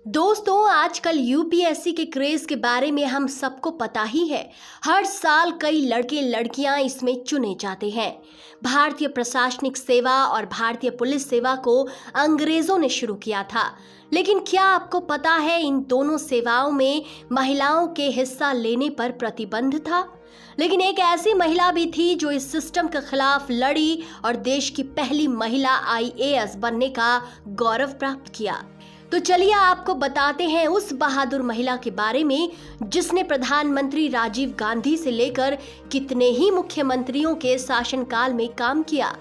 दोस्तों, आजकल यूपीएससी के क्रेज के बारे में हम सबको पता ही है। हर साल कई लड़के लड़कियां इसमें चुने जाते हैं। भारतीय प्रशासनिक सेवा और भारतीय पुलिस सेवा को अंग्रेजों ने शुरू किया था, लेकिन क्या आपको पता है इन दोनों सेवाओं में महिलाओं के हिस्सा लेने पर प्रतिबंध था। लेकिन एक ऐसी महिला भी थी जो इस सिस्टम के खिलाफ लड़ी और देश की पहली महिला आईएएस बनने का गौरव प्राप्त किया। तो चलिए आपको बताते हैं उस बहादुर महिला के बारे में जिसने प्रधानमंत्री राजीव गांधी से लेकर कितने ही मुख्यमंत्रियों के शासनकाल में काम किया।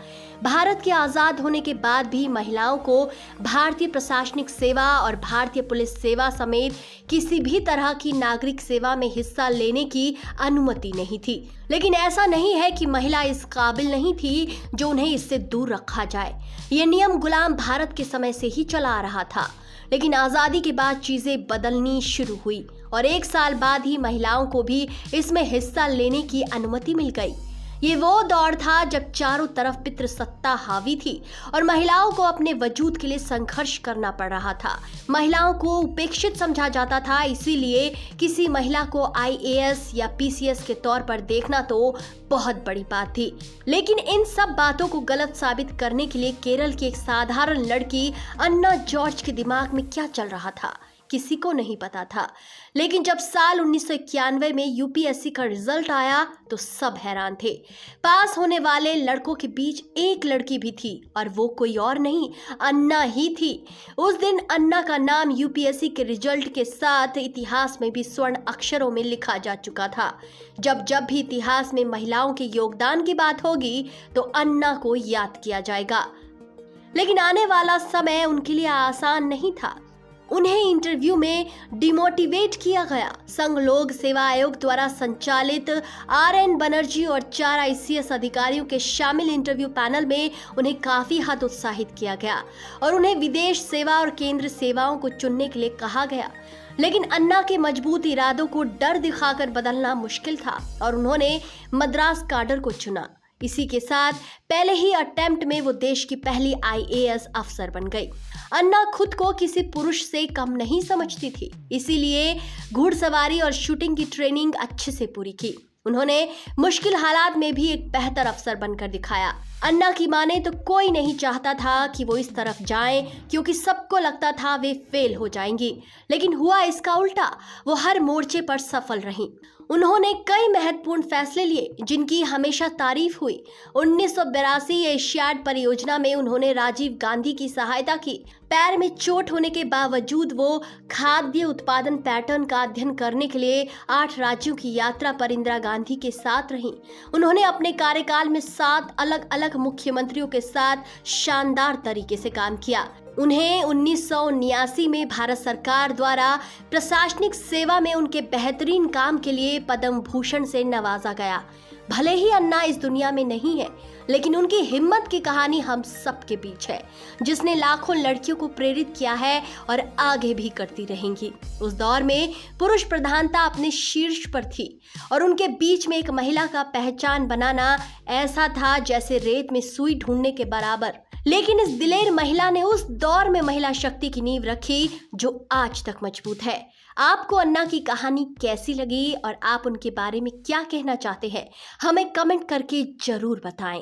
भारत के आजाद होने के बाद भी महिलाओं को भारतीय प्रशासनिक सेवा और भारतीय पुलिस सेवा समेत किसी भी तरह की नागरिक सेवा में हिस्सा लेने की अनुमति नहीं थी। लेकिन ऐसा नहीं है कि महिला इस काबिल नहीं थी जो उन्हें इससे दूर रखा जाए। ये नियम गुलाम भारत के समय से ही चला आ रहा था, लेकिन आज़ादी के बाद चीज़ें बदलनी शुरू हुई और एक साल बाद ही महिलाओं को भी इसमें हिस्सा लेने की अनुमति मिल गई। ये वो दौर था जब चारों तरफ पितृसत्ता हावी थी और महिलाओं को अपने वजूद के लिए संघर्ष करना पड़ रहा था। महिलाओं को उपेक्षित समझा जाता था, इसीलिए किसी महिला को आईएएस या पीसीएस के तौर पर देखना तो बहुत बड़ी बात थी। लेकिन इन सब बातों को गलत साबित करने के लिए केरल की एक साधारण लड़की अन्ना जॉर्ज के दिमाग में क्या चल रहा था किसी को नहीं पता था। लेकिन जब साल 1991 में यूपीएससी का रिजल्ट आया तो सब हैरान थे। पास होने वाले लड़कों के बीच एक लड़की भी थी और वो कोई और नहीं, अन्ना ही थी। उस दिन अन्ना का नाम यूपीएससी के रिजल्ट के साथ इतिहास में भी स्वर्ण अक्षरों में लिखा जा चुका था। जब जब भी इतिहास में महिलाओं के योगदान की बात होगी तो अन्ना को याद किया जाएगा। लेकिन आने वाला समय उनके लिए आसान नहीं था। उन्हें इंटरव्यू में डिमोटिवेट किया गया। संघ लोक सेवा आयोग द्वारा संचालित आरएन बनर्जी और 4 आईसीएस अधिकारियों के शामिल इंटरव्यू पैनल में उन्हें काफी हद उत्साहित किया गया और उन्हें विदेश सेवा और केंद्र सेवाओं को चुनने के लिए कहा गया। लेकिन अन्ना के मजबूत इरादों को डर दिखाकर बदलना मुश्किल था और उन्होंने मद्रास काडर को चुना। इसी के साथ पहले ही अटेम्प्ट में वो देश की पहली आईएएस अफसर बन गई। अन्ना खुद को किसी पुरुष से कम नहीं समझती थी, इसीलिए घुड़सवारी और शूटिंग की ट्रेनिंग अच्छे से पूरी की। उन्होंने मुश्किल हालात में भी एक बेहतर अफसर बनकर दिखाया। अन्ना की माने तो कोई नहीं चाहता था कि वो इस तरफ जाएं, क्योंकि सबको लगता था वे फेल हो जाएंगी। लेकिन हुआ इसका उल्टा, वो हर मोर्चे पर सफल रहीं। उन्होंने कई महत्वपूर्ण फैसले लिए जिनकी हमेशा तारीफ हुई। 1982 एशियाड परियोजना में उन्होंने राजीव गांधी की सहायता की। पैर में चोट होने के बावजूद वो खाद्य उत्पादन पैटर्न का अध्ययन करने के लिए 8 राज्यों की यात्रा पर इंदिरा गांधी के साथ रहीं। उन्होंने अपने कार्यकाल में 7 अलग अलग मुख्यमंत्रियों के साथ शानदार तरीके से काम किया। उन्हें 1979 में भारत सरकार द्वारा प्रशासनिक सेवा में उनके बेहतरीन काम के लिए पद्म भूषण से नवाजा गया। भले ही अन्ना इस दुनिया में नहीं है, लेकिन उनकी हिम्मत की कहानी हम सबके बीच है, जिसने लाखों लड़कियों को प्रेरित किया है और आगे भी करती रहेंगी। उस दौर में पुरुष प्रधानता अपने शीर्ष पर थी और उनके बीच में एक महिला का पहचान बनाना ऐसा था जैसे रेत में सुई ढूंढने के बराबर। लेकिन इस दिलेर महिला ने उस दौर में महिला शक्ति की नींव रखी जो आज तक मजबूत है। आपको अन्ना की कहानी कैसी लगी और आप उनके बारे में क्या कहना चाहते हैं, हमें कमेंट करके जरूर बताएं।